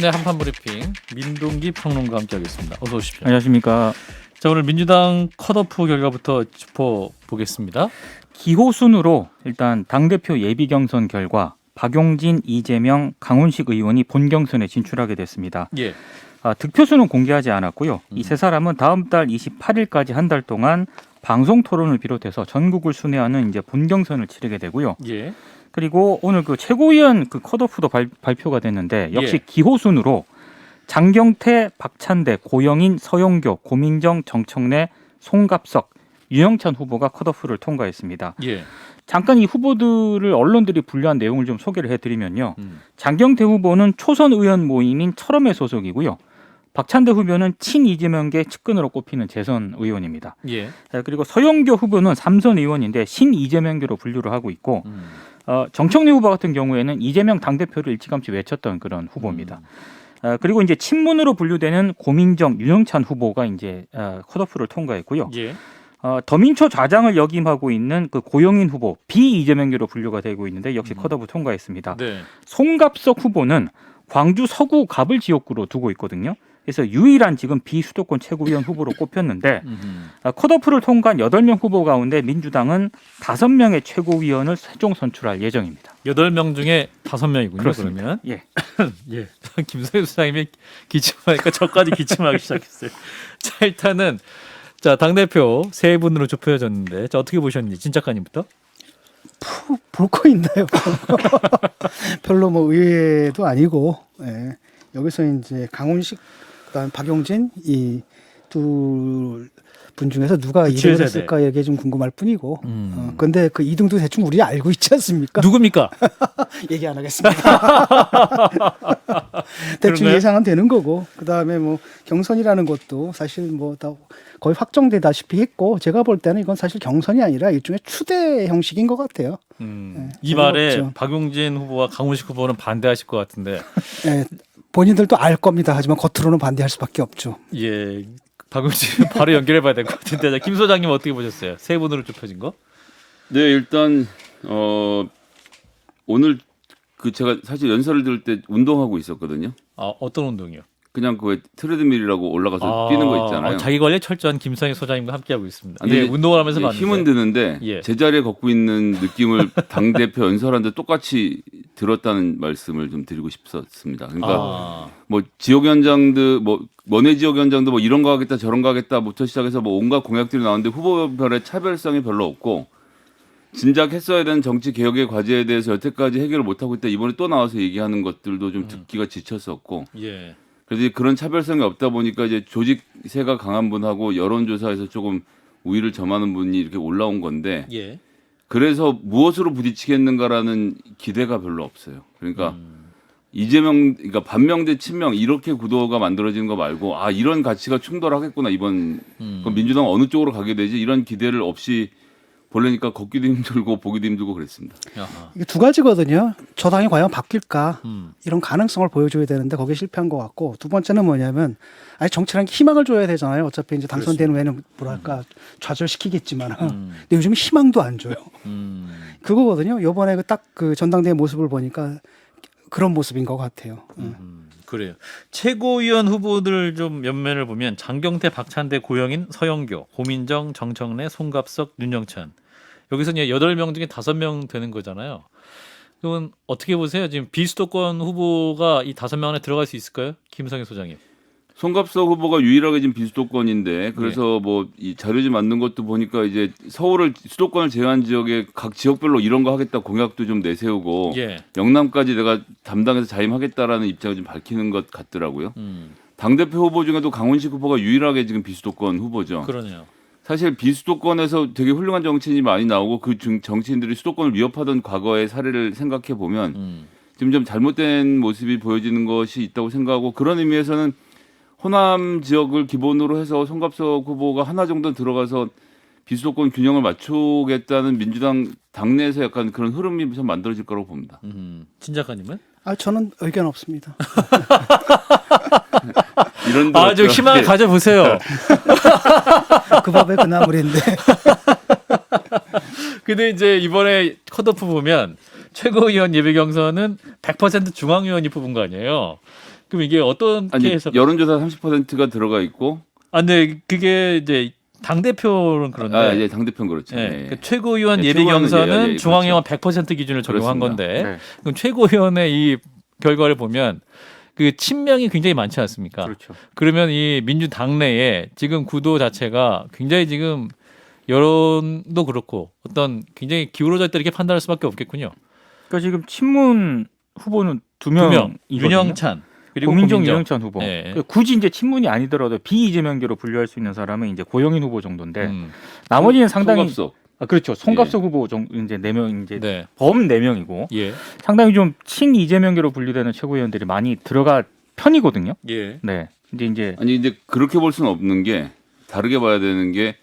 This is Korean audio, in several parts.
네, 한판 브리핑 민동기 평론가와 함께하겠습니다. 어서 오십시오. 안녕하십니까. 자, 오늘 민주당 컷오프 결과부터 짚어보겠습니다. 기호순으로 일단 당대표 예비 경선 결과 박용진, 이재명, 강훈식 의원이 본경선에 진출하게 됐습니다. 예. 득표수는 공개하지 않았고요. 이 세 사람은 다음 달 28일까지 한 달 동안 방송 토론을 비롯해서 전국을 순회하는 이제 본경선을 치르게 되고요. 예. 그리고 오늘 그 최고위원 그 컷오프도 발표가 됐는데 역시 예. 기호순으로 장경태, 박찬대, 고영인, 서영교, 고민정, 정청래, 송갑석, 유영찬 후보가 컷오프를 통과했습니다. 예. 잠깐 이 후보들을 언론들이 분류한 내용을 좀 소개를 해드리면요. 장경태 후보는 초선 의원 모임인 철험의 소속이고요. 박찬대 후보는 친 이재명계 측근으로 꼽히는 재선 의원입니다. 예. 그리고 서영교 후보는 삼선 의원인데 신 이재명계로 분류를 하고 있고 정청래 후보 같은 경우에는 이재명 당대표를 일찌감치 외쳤던 그런 후보입니다. 그리고 이제 친문으로 분류되는 고민정, 유영찬 후보가 이제 컷오프를 통과했고요. 예. 더민초 좌장을 역임하고 있는 그 고영인 후보 비이재명계로 분류가 되고 있는데 역시 컷오프 통과했습니다. 네. 송갑석 후보는 광주 서구 갑을 지역구로 두고 있거든요. 그래서 유일한 지금 비수도권 최고위원 후보로 꼽혔는데 컷오프를 통과한 8명 후보 가운데 민주당은 5명의 최고위원을 최종 선출할 예정입니다. 8명 중에 5명이군요. 그렇습니다. 그러면. 예. 예. 김성현 수장님이 기침하니까 저까지 기침하기 시작했어요. 자, 일단은 자, 당대표 세 분으로 좁혀졌는데 자, 어떻게 보셨는지 진 작가님부터. 볼 거 있나요? 별로 뭐 의외도 아니고 여기서 이제 강훈식, 그다음 박용진 이 두 분 중에서 누가 2등을 했을까 이게 좀 궁금할 뿐이고. 근데 그 2등도 대충 우리 알고 있지 않습니까? 누굽니까? 얘기 안 하겠습니다. 대충 그런가요? 예상은 되는 거고. 그다음에 뭐 경선이라는 것도 사실 뭐 다 거의 확정되다시피 했고 제가 볼 때는 이건 사실 경선이 아니라 일종의 추대 형식인 것 같아요. 이 말에 없죠. 박용진 후보와 강훈식 후보는 반대하실 것 같은데. 본인들도 알 겁니다. 하지만 겉으로는 반대할 수밖에 없죠. 예. 박용진 바로 연결해봐야 될 것 같은데. 자, 김 소장님 어떻게 보셨어요? 세 분으로 좁혀진 거? 네, 일단 오늘 그 제가 사실 연설을 들을 때 운동하고 있었거든요. 아, 어떤 운동이요? 그냥 그 트레드밀이라고 올라가서 뛰는 거 있잖아요. 자기 관리 철저한 김상희 소장님과 함께하고 있습니다. 근데 예, 이제 운동을 하면서 봤는데. 힘은 드는데 예. 제자리에 걷고 있는 느낌을 당 대표 연설하는데 똑같이 들었다는 말씀을 좀 드리고 싶었습니다. 그러니까 뭐 지역위원장들 뭐 원외 지역위원장도 뭐 이런 거 하겠다 저런 거 하겠다부터 시작해서 뭐 온갖 공약들이 나왔는데 후보별의 차별성이 별로 없고 진작 했어야 되는 정치 개혁의 과제에 대해서 여태까지 해결을 못 하고 있다 이번에 또 나와서 얘기하는 것들도 좀 듣기가 지쳤었고. 예. 그래서 그런 차별성이 없다 보니까 이제 조직세가 강한 분하고 여론조사에서 조금 우위를 점하는 분이 이렇게 올라온 건데 예. 그래서 무엇으로 부딪히겠는가라는 기대가 별로 없어요. 그러니까 이재명, 그러니까 반명 대 친명 이렇게 구도가 만들어지는 거 말고 아 이런 가치가 충돌하겠구나 이번 그럼 민주당 어느 쪽으로 가게 되지 이런 기대를 없이 보려니까 걷기도 힘들고 보기도 힘들고 그랬습니다. 아하. 이게 두 가지거든요. 저 당이 과연 바뀔까 이런 가능성을 보여줘야 되는데 거기에 실패한 것 같고 두 번째는 뭐냐면 아니 정치라는 게 희망을 줘야 되잖아요. 어차피 이제 당선되는 후에는 뭐랄까 좌절시키겠지만 근데 요즘 희망도 안 줘요. 그거거든요. 이번에 딱 그 전당대회 모습을 보니까 그런 모습인 것 같아요. 그래요. 최고위원 후보들 좀 면면을 보면 장경태, 박찬대, 고영인, 서영교, 고민정, 정청래, 송갑석, 윤영찬. 여기서 이제 8명 중에 5명 되는 거잖아요. 그건 어떻게 보세요? 지금 비수도권 후보가 이 5명 안에 들어갈 수 있을까요? 김성희 소장님. 송갑석 후보가 유일하게 지금 비수도권인데 그래서 뭐 이 자료지 만든 것도 보니까 이제 서울을 수도권을 제외한 지역에 각 지역별로 이런 거 하겠다 공약도 좀 내세우고 예. 영남까지 내가 담당해서 자임하겠다라는 입장을 좀 밝히는 것 같더라고요. 당대표 후보 중에도 강훈식 후보가 유일하게 지금 비수도권 후보죠. 그러네요. 사실 비수도권에서 되게 훌륭한 정치인이 많이 나오고 그 정치인들이 수도권을 위협하던 과거의 사례를 생각해 보면 지금 좀 잘못된 모습이 보여지는 것이 있다고 생각하고 그런 의미에서는 호남 지역을 기본으로 해서 송갑석 후보가 하나 정도 들어가서 비수도권 균형을 맞추겠다는 민주당 당내에서 약간 그런 흐름이 좀 만들어질 거라고 봅니다. 진 작가님은? 저는 의견 없습니다. 이런 좀 희망을 가져보세요. 그 밥에 그 나물인데. 근데 이제 이번에 컷오프 보면 최고위원 예비 경선은 100% 중앙위원이 뽑은 거 아니에요. 그럼 이게 어떤 아니 해석? 여론조사 30%가 들어가 있고 근데 그게 이제 당 대표는 그런데. 이제 당 대표는 그렇죠. 예, 네. 그 최고위원 네, 예비 최고위원은 경선은 예, 중앙위원 100% 기준을 적용한 그렇습니다. 건데 네. 그럼 최고위원의 이 결과를 보면 그 친명이 굉장히 많지 않습니까? 그렇죠. 그러면 이 민주당 내에 지금 구도 자체가 굉장히 지금 여론도 그렇고 어떤 굉장히 기울어져 있다 이렇게 판단할 수밖에 없겠군요. 그러니까 지금 친문 후보는 두 두 명, 명이거든요. 윤영찬 그리고 고민정, 고민정. 윤영찬 후보. 예. 그러니까 굳이 이제 친문이 아니더라도 비이재명계로 분류할 수 있는 사람은 이제 고영인 후보 정도인데 음. 나머지는 상당히 송갑석. 그렇죠. 송갑석 후보 이제 4명 이제 네. 범 4명이고 예. 상당히 좀 친이재명계로 분류되는 최고위원들이 많이 들어가 편이거든요. 예. 네. 이제 아니 근데 그렇게 볼 수는 없는 게 다르게 봐야 되는 게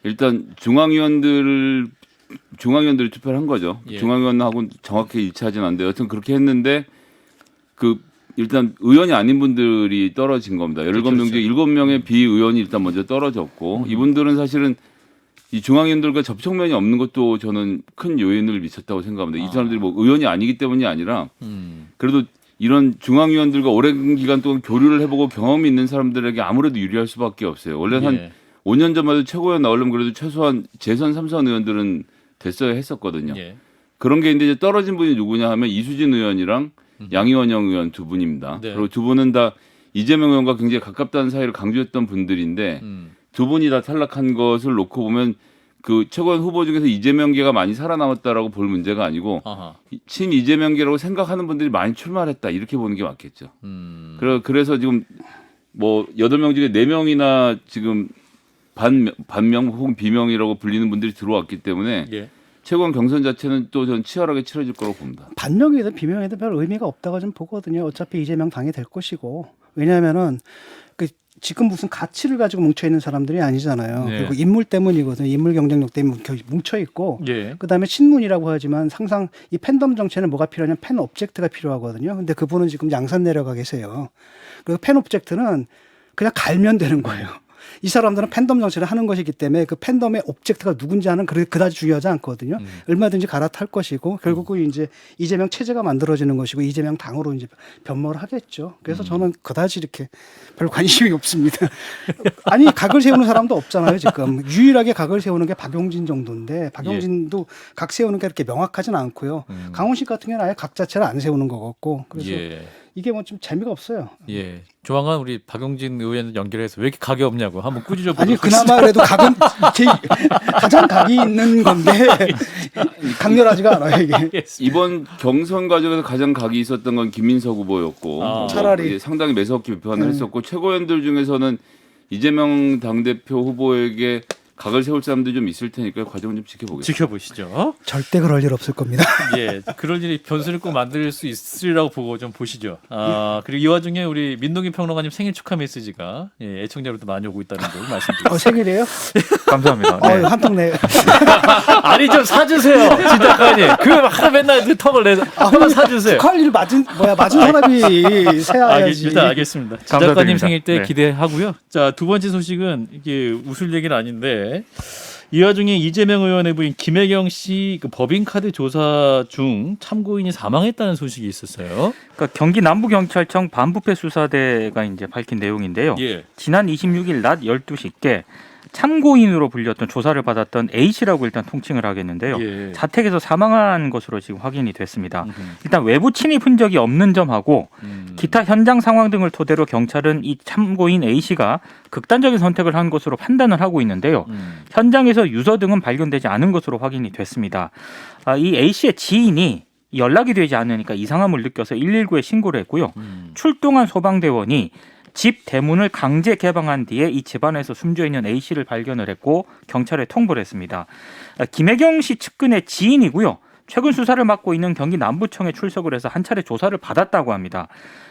일단 중앙위원들을 투표를 한 거죠. 예. 중앙위원하고는 정확히 일치하진 않는데 여튼 그렇게 했는데 그 일단 의원이 아닌 분들이 떨어진 겁니다. 17명 중에 7명의 비의원이 일단 먼저 떨어졌고 이분들은 사실은 이 중앙위원들과 접촉면이 없는 것도 저는 큰 요인을 미쳤다고 생각합니다. 이 사람들이 뭐 의원이 아니기 때문이 아니라 그래도 이런 중앙위원들과 오랜 기간 동안 교류를 해보고 경험이 있는 사람들에게 아무래도 유리할 수밖에 없어요. 원래 한 예. 5년 5년 전만 해도 최고위원 나오려면 그래도 최소한 재선 3선 의원들은 됐어야 했었거든요. 예. 그런 게 이제 떨어진 분이 누구냐 하면 이수진 의원이랑 양이원영 의원 두 분입니다. 네. 그리고 두 분은 다 이재명 의원과 굉장히 가깝다는 사이를 강조했던 분들인데 두 분이 다 탈락한 것을 놓고 보면 그 최고위원 후보 중에서 이재명계가 많이 살아남았다라고 볼 문제가 아니고 아하. 친 이재명계라고 생각하는 분들이 많이 출마했다 이렇게 보는 게 맞겠죠. 그래서 지금 뭐 8명 중에 4명이나 지금 반명 혹은 비명이라고 불리는 분들이 들어왔기 때문에 예. 최고위원 경선 자체는 또 전 치열하게 치러질 거라고 봅니다. 반명이든 비명이든 별 의미가 없다고 좀 보거든요. 어차피 이재명 당이 될 것이고 왜냐하면은 그 지금 무슨 가치를 가지고 뭉쳐 있는 사람들이 아니잖아요. 네. 그리고 인물 때문이거든요. 인물 경쟁력 때문에 뭉쳐 있고 예. 그다음에 친문이라고 하지만 항상 이 팬덤 정체는 뭐가 필요하냐면 팬 옵젝트가 필요하거든요. 근데 그분은 지금 양산 내려가 계세요. 그리고 팬 옵젝트는 그냥 갈면 되는 거예요. 이 사람들은 팬덤 정치를 하는 것이기 때문에 그 팬덤의 옵젝트가 누군지 하는 그다지 중요하지 않거든요. 얼마든지 갈아탈 것이고 결국은 이제 이재명 체제가 만들어지는 것이고 이재명 당으로 이제 변모를 하겠죠. 그래서 저는 그다지 이렇게 별 관심이 없습니다. 아니 각을 세우는 사람도 없잖아요 지금. 유일하게 각을 세우는 게 박용진 정도인데 박용진도 각 세우는 게 그렇게 명확하진 않고요. 강훈식 같은 경우는 아예 각 자체를 안 세우는 것 같고 그래서 예. 이게 뭐 좀 재미가 없어요. 예. 조만간 우리 박용진 의원 연결해서 왜 이렇게 각이 없냐고 한번 꾸짖어 아니 보도록 그나마 그래도 각은 가장 각이 있는 건데 강렬하지가 않아요 이게. 하겠습니다. 이번 경선 과정에서 가장 각이 있었던 건 김민석 후보였고 아. 차라리. 상당히 매섭게 비판을 했었고 최고위원들 중에서는 이재명 당대표 후보에게 각을 세울 사람들이 좀 있을 테니까 과정은 좀 지켜보겠습니다. 지켜보시죠. 절대 그럴 일 없을 겁니다. 예, 그럴 일이 변수를 꼭 만들 수 있으리라고 보고 좀 보시죠. 그리고 이 와중에 우리 민동기 평론가님 생일 축하 메시지가 애청자로도 많이 오고 있다는 걸 말씀드립니다. 생일이에요? 감사합니다. 네. 한통 내. 아니 좀 사주세요, 진작가님. 그 하나 맨날 그 턱을 내서 한번 사주세요. 축하할 일 맞은 사람이 세야지. 일단 알겠습니다. 진작가님 감사드립니다. 생일 때 네. 기대하고요. 자, 두 번째 소식은 이게 웃을 얘기는 아닌데 이 와중에 이재명 의원의 부인 김혜경 씨 그 법인카드 조사 중 참고인이 사망했다는 소식이 있었어요. 그러니까 경기 남부경찰청 반부패 수사대가 이제 밝힌 내용인데요. 예. 지난 26일 낮 12시께 참고인으로 불렸던 조사를 받았던 A 씨라고 일단 통칭을 하겠는데요. 예. 자택에서 사망한 것으로 지금 확인이 됐습니다. 일단 외부 침입 흔적이 없는 점하고 기타 현장 상황 등을 토대로 경찰은 이 참고인 A 씨가 극단적인 선택을 한 것으로 판단을 하고 있는데요. 현장에서 유서 등은 발견되지 않은 것으로 확인이 됐습니다. 이 A 씨의 지인이 연락이 되지 않으니까 이상함을 느껴서 119에 신고를 했고요. 출동한 소방대원이 집 대문을 강제 개방한 뒤에 이 집안에서 숨져 있는 A 씨를 발견을 했고 경찰에 통보를 했습니다. 김혜경 씨 측근의 지인이고요. 최근 수사를 맡고 있는 경기 남부청에 출석을 해서 한 차례 조사를 받았다고 합니다.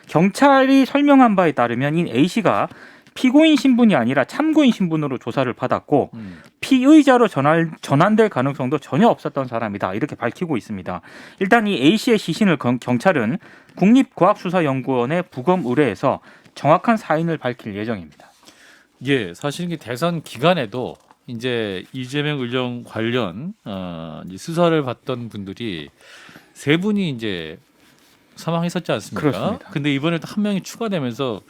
경찰이 설명한 바에 따르면 이 A 씨가 피고인 신분이 아니라 참고인 신분으로 조사를 받았고 피의자로 전환될 가능성도 전혀 없었던 사람이다 이렇게 밝히고 있습니다. 일단 이 A 씨의 시신을 경찰은 국립과학수사연구원에 부검 의뢰해서 정확한 사인을 밝힐 예정입니다. 예, 사실 이게 대선 기간에도 이제 이재명 의령 관련 이제 수사를 받던 분들이 세 분이 이제 사망했었지 않습니까? 그렇습니다. 근데 이번에 또 한 명이 추가되면서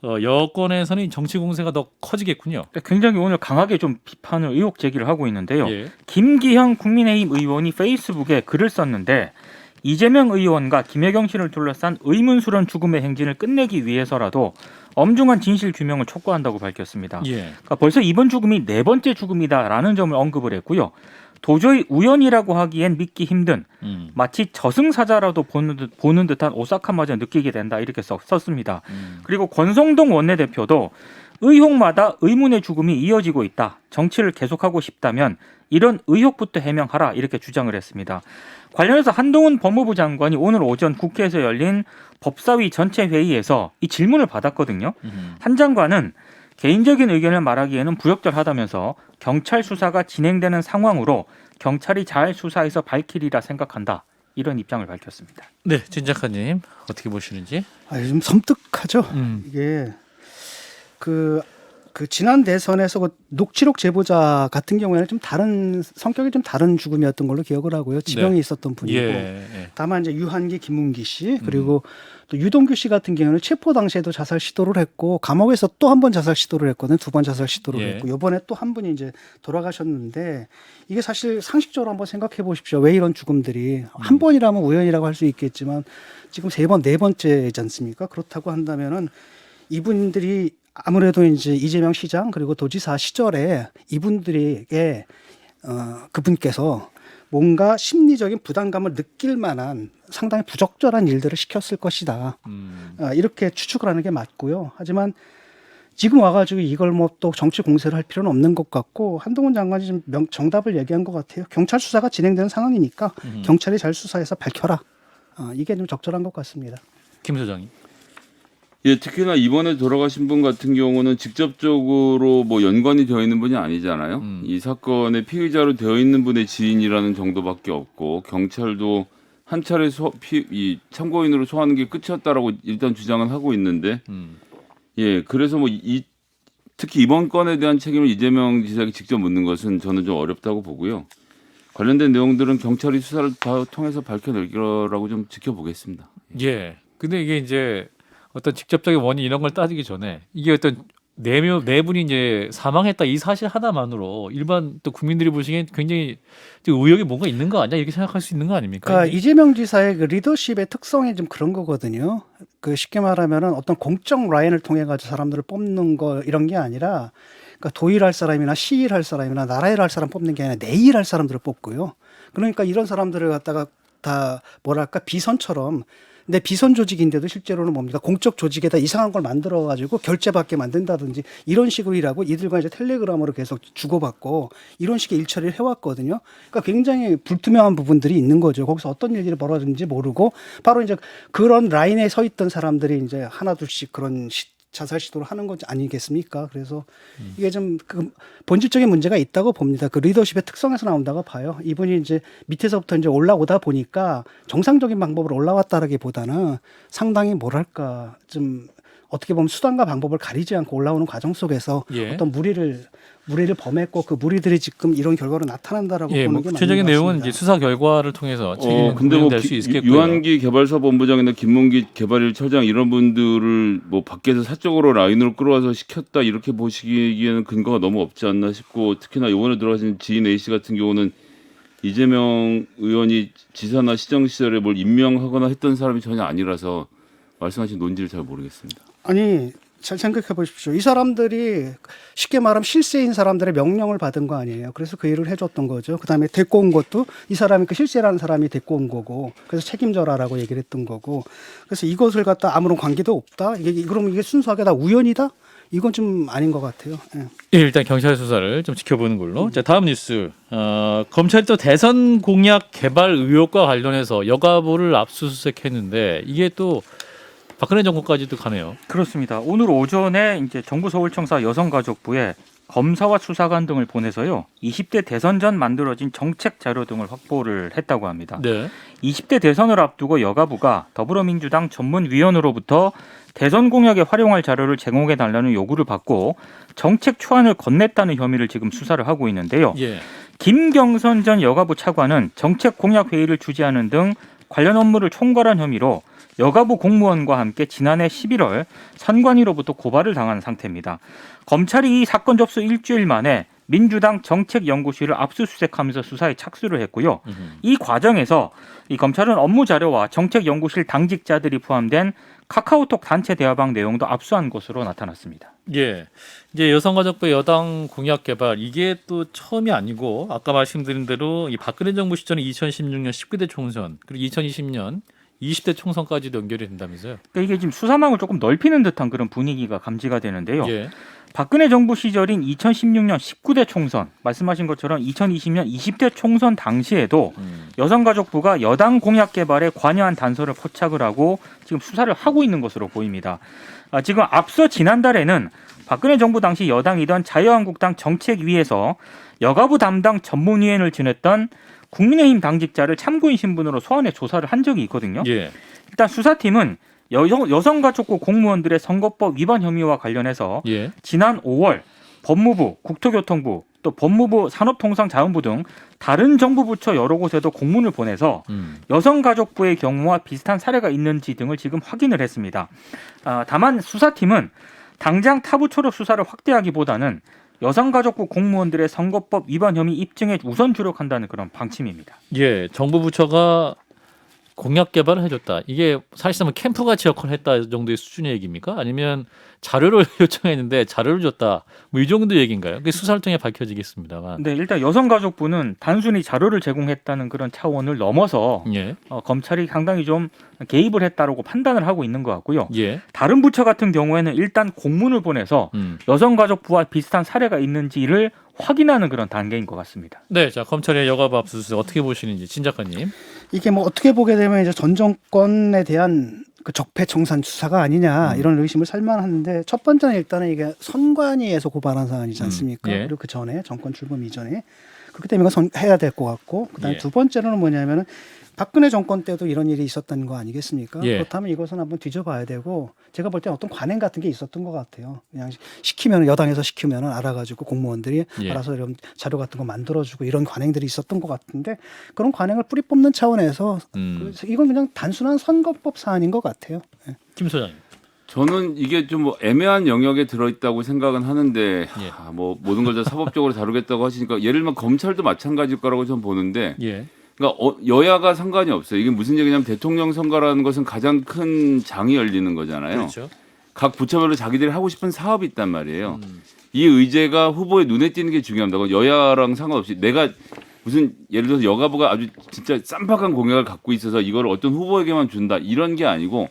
여권에서는 정치 공세가 더 커지겠군요. 굉장히 오늘 강하게 좀 비판을 의혹 제기를 하고 있는데요. 예. 김기현 국민의힘 의원이 페이스북에 글을 썼는데 이재명 의원과 김혜경 씨를 둘러싼 의문스러운 죽음의 행진을 끝내기 위해서라도 엄중한 진실 규명을 촉구한다고 밝혔습니다. 예. 그러니까 벌써 이번 죽음이 네 번째 죽음이다라는 점을 언급을 했고요. 도저히 우연이라고 하기엔 믿기 힘든 마치 저승사자라도 보는 듯한 오싹함마저 느끼게 된다 이렇게 썼습니다. 그리고 권성동 원내대표도 의혹마다 의문의 죽음이 이어지고 있다. 정치를 계속하고 싶다면 이런 의혹부터 해명하라 이렇게 주장을 했습니다. 관련해서 한동훈 법무부 장관이 오늘 오전 국회에서 열린 법사위 전체 회의에서 이 질문을 받았거든요. 한 장관은 개인적인 의견을 말하기에는 부적절하다면서 경찰 수사가 진행되는 상황으로 경찰이 잘 수사해서 밝히리라 생각한다. 이런 입장을 밝혔습니다. 네, 진 작가님 어떻게 보시는지? 좀 섬뜩하죠. 이게 그 지난 대선에서 그 녹취록 제보자 같은 경우에는 좀 다른 성격이 좀 다른 죽음이었던 걸로 기억을 하고요. 지병이 네. 있었던 분이고 예. 다만 이제 유한기, 김문기 씨 그리고 또 유동규 씨 같은 경우는 체포 당시에도 자살 시도를 했고 감옥에서 또 한 번 자살 시도를 했거든요. 두 번 자살 시도를 예. 했고 이번에 또 한 분이 이제 돌아가셨는데 이게 사실 상식적으로 한번 생각해 보십시오. 왜 이런 죽음들이 한 번이라면 우연이라고 할 수 있겠지만 지금 세 번, 네 번째지 않습니까? 그렇다고 한다면은 이분들이 아무래도 이제 이재명 시장 그리고 도지사 시절에 이분들에게 그분께서 뭔가 심리적인 부담감을 느낄 만한 상당히 부적절한 일들을 시켰을 것이다. 이렇게 추측을 하는 게 맞고요. 하지만 지금 와가지고 이걸 뭐 또 정치 공세를 할 필요는 없는 것 같고 한동훈 장관이 좀 정답을 얘기한 것 같아요. 경찰 수사가 진행되는 상황이니까 경찰이 잘 수사해서 밝혀라. 이게 좀 적절한 것 같습니다. 김 소장님. 예, 특히나 이번에 돌아가신 분 같은 경우는 직접적으로 뭐 연관이 되어 있는 분이 아니잖아요. 이 사건의 피의자로 되어 있는 분의 지인이라는 정도밖에 없고 경찰도 한 차례 이 참고인으로 소환하는 게 끝이었다라고 일단 주장은 하고 있는데, 예, 그래서 뭐 특히 이번 건에 대한 책임을 이재명 지사에게 직접 묻는 것은 저는 좀 어렵다고 보고요. 관련된 내용들은 경찰이 수사를 다 통해서 밝혀낼 거라고 좀 지켜보겠습니다. 예. 근데 이게 이제 어떤 직접적인 원인 이런 걸 따지기 전에 이게 어떤 네 분이 이제 사망했다 이 사실 하나만으로 일반 또 국민들이 보시기엔 굉장히 의혹이 뭔가 있는 거 아니야 이렇게 생각할 수 있는 거 아닙니까? 그러니까 이재명 지사의 그 리더십의 특성이 좀 그런 거거든요. 그 쉽게 말하면은 어떤 공적 라인을 통해 가지고 사람들을 뽑는 거 이런 게 아니라 그러니까 도일할 사람이나 시일할 사람이나 나라일 할 사람 뽑는 게 아니라 내일할 사람들을 뽑고요. 그러니까 이런 사람들을 갖다가 다 뭐랄까 비선처럼 근데 비선 조직인데도 실제로는 뭡니까 공적 조직에다 이상한 걸 만들어 가지고 결제받게 만든다든지 이런 식으로 일하고 이들과 이제 텔레그램으로 계속 주고받고 이런 식의 일처리를 해왔거든요. 그러니까 굉장히 불투명한 부분들이 있는 거죠. 거기서 어떤 일이 벌어지는지 모르고 바로 이제 그런 라인에 서 있던 사람들이 이제 하나둘씩 그런 자살 시도를 하는 것 아니겠습니까? 그래서 이게 좀 그 본질적인 문제가 있다고 봅니다. 그 리더십의 특성에서 나온다고 봐요. 이분이 이제 밑에서부터 이제 올라오다 보니까 정상적인 방법으로 올라왔다라기보다는 상당히 뭐랄까 좀 어떻게 보면 수단과 방법을 가리지 않고 올라오는 과정 속에서 예. 어떤 무리를 범했고 그 무리들이 지금 이런 결과로 나타난다라고 예, 보는 뭐 게 맞는 구체적인 것 내용은 같습니다. 이제 수사 결과를 통해서 근데 뭐 낼수 있겠고요. 유한기 개발사 본부장이나 김문기 개발일 처장 이런 분들을 뭐 밖에서 사적으로 라인으로 끌어와서 시켰다 이렇게 보시기에는 근거가 너무 없지 않나 싶고 특히나 이번에 들어가신 지인 A 씨 같은 경우는 이재명 의원이 지사나 시정 시절에 뭘 임명하거나 했던 사람이 전혀 아니라서 말씀하신 논지를 잘 모르겠습니다. 아니 잘 생각해 보십시오. 이 사람들이 쉽게 말하면 실세인 사람들의 명령을 받은 거 아니에요. 그래서 그 일을 해줬던 거죠. 그다음에 데리고 온 것도 이 사람이 그 실세라는 사람이 데리고 온 거고 그래서 책임져라라고 얘기를 했던 거고 그래서 이것을 갖다 아무런 관계도 없다. 그럼 이게 순수하게 다 우연이다? 이건 좀 아닌 것 같아요. 예. 예, 일단 경찰 수사를 좀 지켜보는 걸로. 자, 다음 뉴스. 검찰이 또 대선 공약 개발 의혹과 관련해서 여가부를 압수수색했는데 이게 또 박근혜 정권까지도 가네요. 그렇습니다. 오늘 오전에 이제 정부 서울청사 여성가족부에 검사와 수사관 등을 보내서요. 20대 대선 전 만들어진 정책 자료 등을 확보를 했다고 합니다. 네. 20대 대선을 앞두고 여가부가 더불어민주당 전문위원으로부터 대선 공약에 활용할 자료를 제공해 달라는 요구를 받고 정책 초안을 건넸다는 혐의를 지금 수사를 하고 있는데요. 예. 김경선 전 여가부 차관은 정책 공약 회의를 주재하는 등 관련 업무를 총괄한 혐의로 여가부 공무원과 함께 지난해 11월 선관위로부터 고발을 당한 상태입니다. 검찰이 이 사건 접수 일주일 만에 민주당 정책연구실을 압수수색하면서 수사에 착수를 했고요. 이 과정에서 이 검찰은 업무 자료와 정책연구실 당직자들이 포함된 카카오톡 단체 대화방 내용도 압수한 것으로 나타났습니다. 예. 이제 여성가족부 여당 공약 개발 이게 또 처음이 아니고 아까 말씀드린 대로 이 박근혜 정부 시절에 2016년 19대 총선 그리고 2020년 20대 총선까지도 연결이 된다면서요? 그러니까 이게 지금 수사망을 조금 넓히는 듯한 그런 분위기가 감지가 되는데요. 예. 박근혜 정부 시절인 2016년 19대 총선, 말씀하신 것처럼 2020년 20대 총선 당시에도 여성가족부가 여당 공약 개발에 관여한 단서를 포착을 하고 지금 수사를 하고 있는 것으로 보입니다. 지금 앞서 지난달에는 박근혜 정부 당시 여당이던 자유한국당 정책위에서 여가부 담당 전문위원을 지냈던 국민의힘 당직자를 참고인 신분으로 소환해 조사를 한 적이 있거든요. 예. 일단 수사팀은 여성가족부 공무원들의 선거법 위반 혐의와 관련해서 예. 지난 5월 법무부, 국토교통부, 또 법무부, 산업통상자원부 등 다른 정부 부처 여러 곳에도 공문을 보내서 여성가족부의 경우와 비슷한 사례가 있는지 등을 지금 확인을 했습니다. 다만 수사팀은 당장 타 부처로 수사를 확대하기보다는 여성가족부 공무원들의 선거법 위반 혐의 입증에 우선 주력한다는 그런 방침입니다. 예. 정부 부처가 공약 개발을 해줬다. 이게 사실상 캠프 같이 역할을 했다 정도의 수준의 얘기입니까? 아니면 자료를 요청했는데 자료를 줬다. 뭐 이 정도 얘기인가요? 그게 수사를 통해 밝혀지겠습니다만. 네, 일단 여성가족부는 단순히 자료를 제공했다는 그런 차원을 넘어서 예. 검찰이 상당히 좀 개입을 했다라고 판단을 하고 있는 것 같고요. 예. 다른 부처 같은 경우에는 일단 공문을 보내서 여성가족부와 비슷한 사례가 있는지를 확인하는 그런 단계인 것 같습니다. 네, 자 검찰의 여가부 압수수색 어떻게 보시는지 진 작가님. 이게 뭐 어떻게 보게 되면 이제 전 정권에 대한 그 적폐청산 수사가 아니냐 이런 의심을 살만하는데 첫 번째는 일단은 이게 선관위에서 고발한 사안이지 않습니까? 예. 그리고 그 전에 정권 출범 이전에 그렇기 때문에 이건 해야 될 것 같고 그다음에 예. 두 번째로는 뭐냐면은 박근혜 정권 때도 이런 일이 있었던 거 아니겠습니까? 예. 그렇다면 이것은 한번 뒤져봐야 되고 제가 볼 때는 어떤 관행 같은 게 있었던 것 같아요. 그냥 시키면 여당에서 시키면 알아가지고 공무원들이 예. 알아서 이런 자료 같은 거 만들어주고 이런 관행들이 있었던 것 같은데 그런 관행을 뿌리 뽑는 차원에서 이건 그냥 단순한 선거법 사안인 것 같아요. 예. 김 소장님. 저는 이게 좀 뭐 애매한 영역에 들어있다고 생각은 하는데 예. 뭐 모든 걸 다 사법적으로 다루겠다고 하시니까 예를 들면 검찰도 마찬가지일 거라고 저는 보는데 예. 그러니까 여야가 상관이 없어요. 이게 무슨 얘기냐면 대통령 선거라는 것은 가장 큰 장이 열리는 거잖아요. 그렇죠. 각 부처별로 자기들이 하고 싶은 사업이 있단 말이에요. 이 의제가 후보의 눈에 띄는 게 중요합니다. 여야랑 상관없이 내가 무슨 예를 들어서 여가부가 아주 진짜 쌈박한 공약을 갖고 있어서 이걸 어떤 후보에게만 준다 이런 게 아니고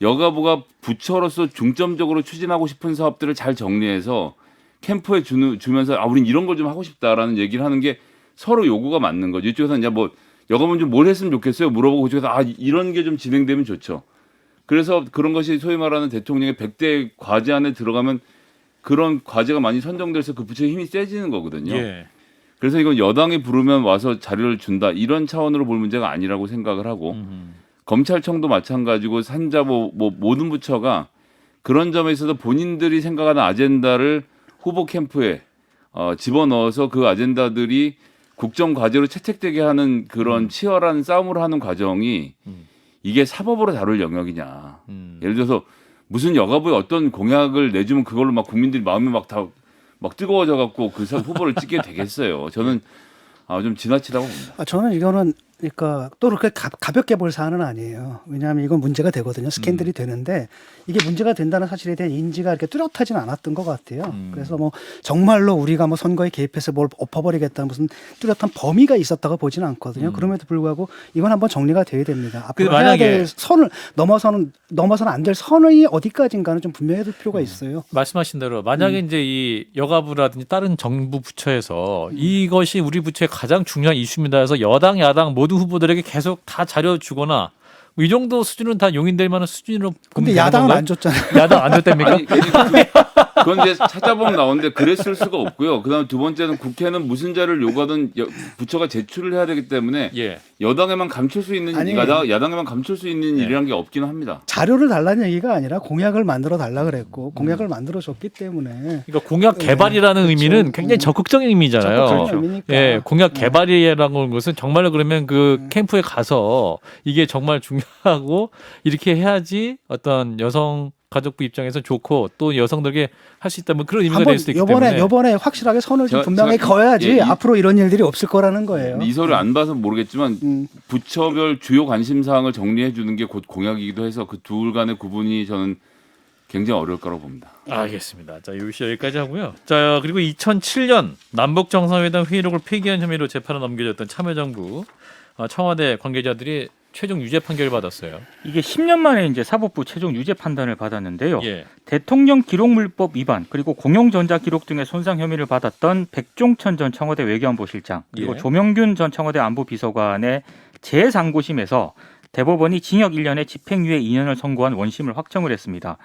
여가부가 부처로서 중점적으로 추진하고 싶은 사업들을 잘 정리해서 캠프에 주면서 우린 이런 걸 좀 하고 싶다라는 얘기를 하는 게 서로 요구가 맞는 거죠. 이쪽에서 이제 뭐 여가부는 좀 뭘 했으면 좋겠어요 물어보고 그쪽에서 이런 게 좀 진행되면 좋죠. 그래서 그런 것이 소위 말하는 대통령의 100대 과제 안에 들어가면 그런 과제가 많이 선정돼서 그 부처의 힘이 세지는 거거든요. 예. 그래서 이건 여당이 부르면 와서 자료를 준다 이런 차원으로 볼 문제가 아니라고 생각을 하고 검찰청도 마찬가지고 산자 뭐 모든 부처가 그런 점에 있어서 본인들이 생각하는 아젠다를 후보 캠프에 집어넣어서 그 아젠다들이 국정 과제로 채택되게 하는 그런 치열한 싸움을 하는 과정이 이게 사법으로 다룰 영역이냐. 예를 들어서 무슨 여가부에 어떤 공약을 내주면 그걸로 막 국민들이 마음이 막 뜨거워져 갖고 그 후보를 찍게 되겠어요. 저는 좀 지나치다고 봅니다. 저는 이거는 그러니까 또 그렇게 가볍게 볼 사안은 아니에요. 왜냐하면 이건 문제가 되거든요. 스캔들이 되는데 이게 문제가 된다는 사실에 대한 인지가 이렇게 뚜렷하지는 않았던 것 같아요. 그래서 뭐 정말로 우리가 뭐 선거에 개입해서 뭘 엎어버리겠다 무슨 뚜렷한 범위가 있었다고 보지는 않거든요. 그럼에도 불구하고 이건 한번 정리가 돼야 됩니다. 앞으로 만약에- 해야 될 선을 넘어서는 안 될 선이 어디까지인가는 좀 분명해야 될 필요가 있어요. 말씀하신 대로 만약에 이제 이 여가부라든지 다른 정부 부처에서 이것이 우리 부처의 가장 중요한 이슈입니다 해서 여당 야당 모두 후보들에게 계속 다 자료 주거나 뭐이 정도 수준은 다 용인될 만한 수준으로 보면 근데 되는 야당은 건가요? 안 줬잖아요. 야당 안 줬답니까? 아니, 그건 이제 찾아보면 나오는데 그랬을 수가 없고요. 그다음 두 번째는 국회는 무슨 자료를 요구하든 부처가 제출을 해야 되기 때문에 예. 여당에만 감출 수 있는 아니, 야당에만 감출 수 있는 네. 일이라는 게 없기는 합니다. 자료를 달라는 얘기가 아니라 공약을 만들어 달라 그랬고 공약을 만들어 줬기 때문에 그러니까 공약 개발이라는 그렇죠. 의미는 굉장히 적극적인 의미잖아요. 적극적인 의미니까. 예, 공약 개발이라는 것은 정말로 그러면 그 캠프에 가서 이게 정말 중요하고 이렇게 해야지 어떤 여성 가족부 입장에서 좋고 또 여성들에게 할 수 있다면 그런 의미가 될 수도 있기 때문에 요번에 확실하게 선을 좀 제가- 분명히 제가- 그어야지 예, 앞으로 이런 일들이 없을 거라는 거예요. 이서를 안 봐서 모르겠지만 음. 부처별 주요 관심 사항을 정리해 주는 게 곧 공약이기도 해서 그 둘 간의 구분이 저는 굉장히 어려울 거라고 봅니다. 알겠습니다. 자, 이 시 여기까지 하고요. 자, 그리고 2007년 남북 정상회담 회의록을 폐기한 혐의로 재판을 넘겨졌던 참여정부 청와대 관계자들이 최종 유죄 판결을 받았어요. 이게 10년 만에 이제 사법부 최종 유죄 판단을 받았는데요. 예. 대통령 기록물법 위반 그리고 공용전자 기록 등의 손상 혐의를 받았던 백종천 전 청와대 외교안보 실장 그리고 예. 조명균 전 청와대 안보비서관의 제3고심에서 대법원이 징역 1년에 집행유예 2년을 선고한 원심을 확정을 했습니다.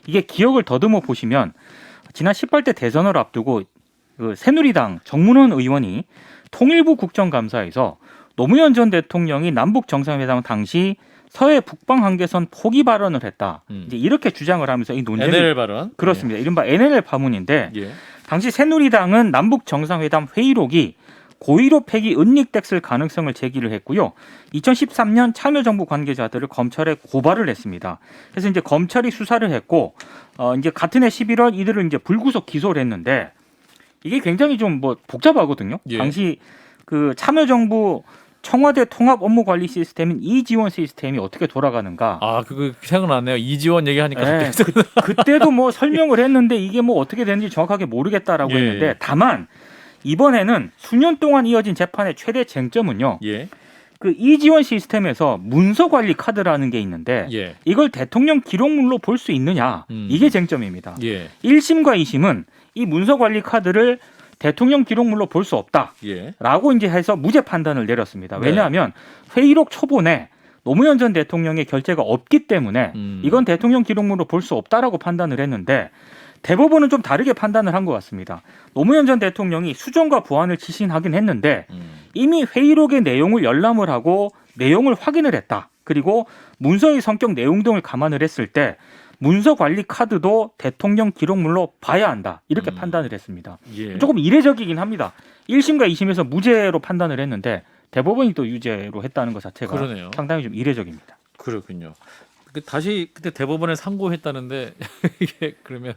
이게 기억을 더듬어 보시면 지난 18대 대선을 앞두고 그 새누리당 정문원 의원이 통일부 국정감사에서 노무현 전 대통령이 남북 정상회담 당시 서해 북방 한계선 포기 발언을 했다. 이제 이렇게 주장을 하면서 이 논쟁이 NLL 발언. 그렇습니다. 이른바 NLL 파문인데 예. 당시 새누리당은 남북 정상회담 회의록이 고의로 폐기 은닉됐을 가능성을 제기를 했고요. 2013년 참여정부 관계자들을 검찰에 고발을 했습니다. 그래서 이제 검찰이 수사를 했고 이제 같은 해 11월 이들을 이제 불구속 기소를 했는데 이게 굉장히 좀 뭐 복잡하거든요. 예. 당시 그 참여정부 청와대 통합 업무 관리 시스템인 이지원 시스템이 어떻게 돌아가는가? 아, 그거 생각나네요. 이지원 얘기하니까 네, 갑자기 그때도 뭐 설명을 했는데 이게 뭐 어떻게 되는지 정확하게 모르겠다라고 예. 했는데 다만 이번에는 수년 동안 이어진 재판의 최대 쟁점은요. 예. 그 이지원 시스템에서 문서 관리 카드라는 게 있는데 예. 이걸 대통령 기록물로 볼 수 있느냐 이게 쟁점입니다. 예. 1심과 2심은 이 문서 관리 카드를 대통령 기록물로 볼 수 없다. 예. 라고 이제 해서 무죄 판단을 내렸습니다. 네. 왜냐하면 회의록 초본에 노무현 전 대통령의 결재가 없기 때문에 이건 대통령 기록물로 볼 수 없다라고 판단을 했는데 대법원은 좀 다르게 판단을 한 것 같습니다. 노무현 전 대통령이 수정과 보완을 지시하긴 했는데 이미 회의록의 내용을 열람을 하고 내용을 확인을 했다. 그리고 문서의 성격 내용 등을 감안을 했을 때 문서 관리 카드도 대통령 기록물로 봐야 한다. 이렇게 판단을 했습니다. 예. 조금 이례적이긴 합니다. 1심과 2심에서 무죄로 판단을 했는데 대법원이 또 유죄로 했다는 것 자체가 그러네요. 상당히 좀 이례적입니다. 그렇군요. 다시 그때 대법원에 상고했다는데 이게 그러면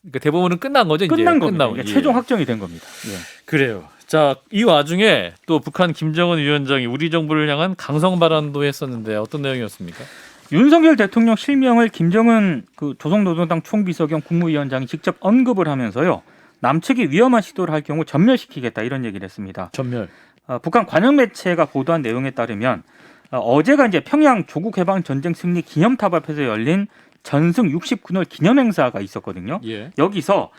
그러니까 대법원은 끝난 거죠? 끝난 이제 겁니다. 끝나고. 이게 예. 최종 확정이 된 겁니다. 예. 그래요. 자, 이 와중에 또 북한 김정은 위원장이 우리 정부를 향한 강성 발언도 했었는데 어떤 내용이었습니까? 윤석열 대통령 실명을 김정은 그 조선노동당 총비서겸 국무위원장이 직접 언급을 하면서요. 남측이 위험한 시도를 할 경우 전멸시키겠다 이런 얘기를 했습니다. 전멸. 북한 관영 매체가 보도한 내용에 따르면 어제가 이제 평양 조국 해방 전쟁 승리 기념탑 앞에서 열린 전승 69년 기념 행사가 있었거든요. 예. 여기서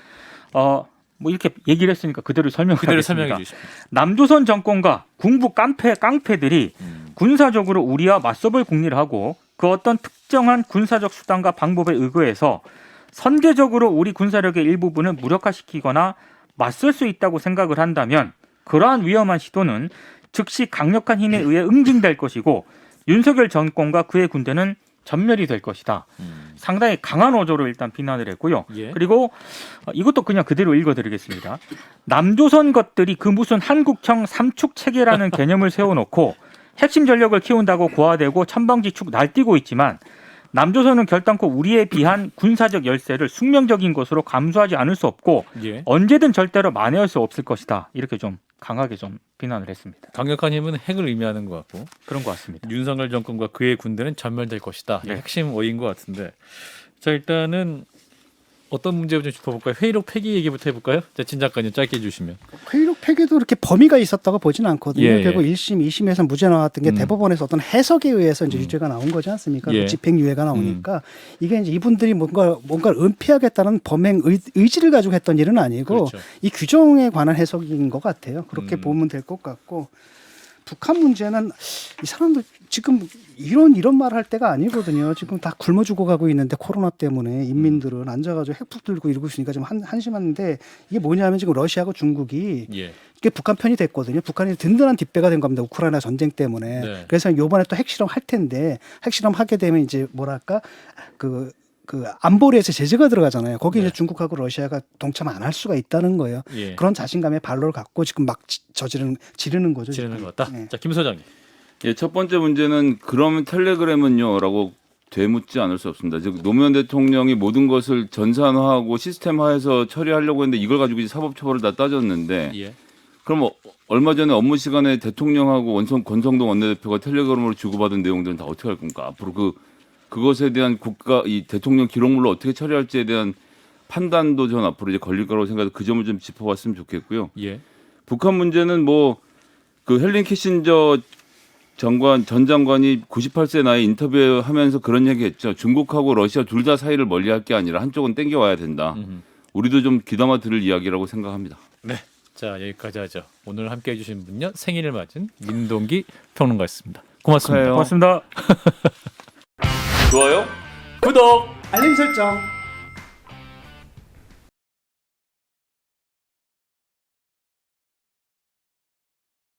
뭐 이렇게 얘기를 했으니까 그대로 그대로 설명하겠습니다. 설명해 주십시오. 남조선 정권과 군부 깡패들이 군사적으로 우리와 맞서볼 궁리를 하고 그 어떤 특정한 군사적 수단과 방법에 의거해서 선제적으로 우리 군사력의 일부분을 무력화시키거나 맞설 수 있다고 생각을 한다면 그러한 위험한 시도는 즉시 강력한 힘에 의해 응징될 것이고 윤석열 정권과 그의 군대는 전멸이 될 것이다. 상당히 강한 어조로 일단 비난을 했고요. 예. 그리고 이것도 그냥 그대로 읽어드리겠습니다. 남조선 것들이 그 무슨 한국형 삼축 체계라는 개념을 세워놓고 핵심 전력을 키운다고 고화되고 천방지축 날뛰고 있지만 남조선은 결단코 우리에 비한 군사적 열세를 숙명적인 것으로 감수하지 않을 수 없고 예. 언제든 절대로 만회할 수 없을 것이다. 이렇게 좀 강하게 좀 비난을 했습니다. 강력한 힘은 핵을 의미하는 것 같고 그런 것 같습니다. 윤석열 정권과 그의 군대는 전멸될 것이다. 네. 핵심 어인 것 같은데. 자, 일단은 어떤 문제 좀 짚어볼까요? 회의록 폐기 얘기부터 해볼까요? 자, 진 작가님 짧게 해주시면. 회의록 폐기도 이렇게 범위가 있었다고 보지는 않거든요. 예, 예. 결국 1심, 2심에서 무죄 나왔던 게 대법원에서 어떤 해석에 의해서 이제 유죄가 나온 거지 않습니까? 예. 집행유예가 나오니까 이게 이제 이분들이 뭔가를 은폐하겠다는 범행 의지를 가지고 했던 일은 아니고 그렇죠. 이 규정에 관한 해석인 것 같아요. 그렇게 보면 될 것 같고 북한 문제는 이 사람들 지금 이런 말 할 때가 아니거든요. 지금 다 굶어 죽어가고 있는데 코로나 때문에 인민들은 앉아가지고 핵폭 들고 이러고 있으니까 좀 한심한데 이게 뭐냐면 지금 러시아하고 중국이 예. 이게 북한 편이 됐거든요. 북한이 든든한 뒷배가 된 겁니다. 우크라이나 전쟁 때문에. 네. 그래서 이번에 또 핵실험 할 텐데 핵실험 하게 되면 이제 뭐랄까 그 안보리에서 제재가 들어가잖아요. 거기 네. 이제 중국하고 러시아가 동참 안 할 수가 있다는 거예요. 예. 그런 자신감의 발로를 갖고 지금 막 지르는 거죠. 지르는 지금. 것 같다. 네. 자, 김 소장님. 예, 첫 번째 문제는 그러면 텔레그램은요라고 되묻지 않을 수 없습니다. 즉 노무현 대통령이 모든 것을 전산화하고 시스템화해서 처리하려고 했는데 이걸 가지고 이제 사법처벌을 다 따졌는데 예. 그럼 얼마 전에 업무 시간에 대통령하고 권성동 원내대표가 텔레그램으로 주고받은 내용들은 다 어떻게 할 겁니까? 앞으로 그것에 대한 이 대통령 기록물로 어떻게 처리할지에 대한 판단도 전 앞으로 이제 걸릴 거라고 생각해서 그 점을 좀 짚어봤으면 좋겠고요. 예. 북한 문제는 그 헬린 키신저 전 장관이 98세 나이 인터뷰하면서 그런 얘기했죠. 중국하고 러시아 둘 다 사이를 멀리할 게 아니라 한쪽은 땡겨와야 된다. 우리도 좀 귀담아 들을 이야기라고 생각합니다. 네. 자, 여기까지 하죠. 오늘 함께 해주신 분요. 생일을 맞은 민동기 평론가였습니다. 고맙습니다. 축하해요. 고맙습니다. 좋아요. 구독. 알림 설정.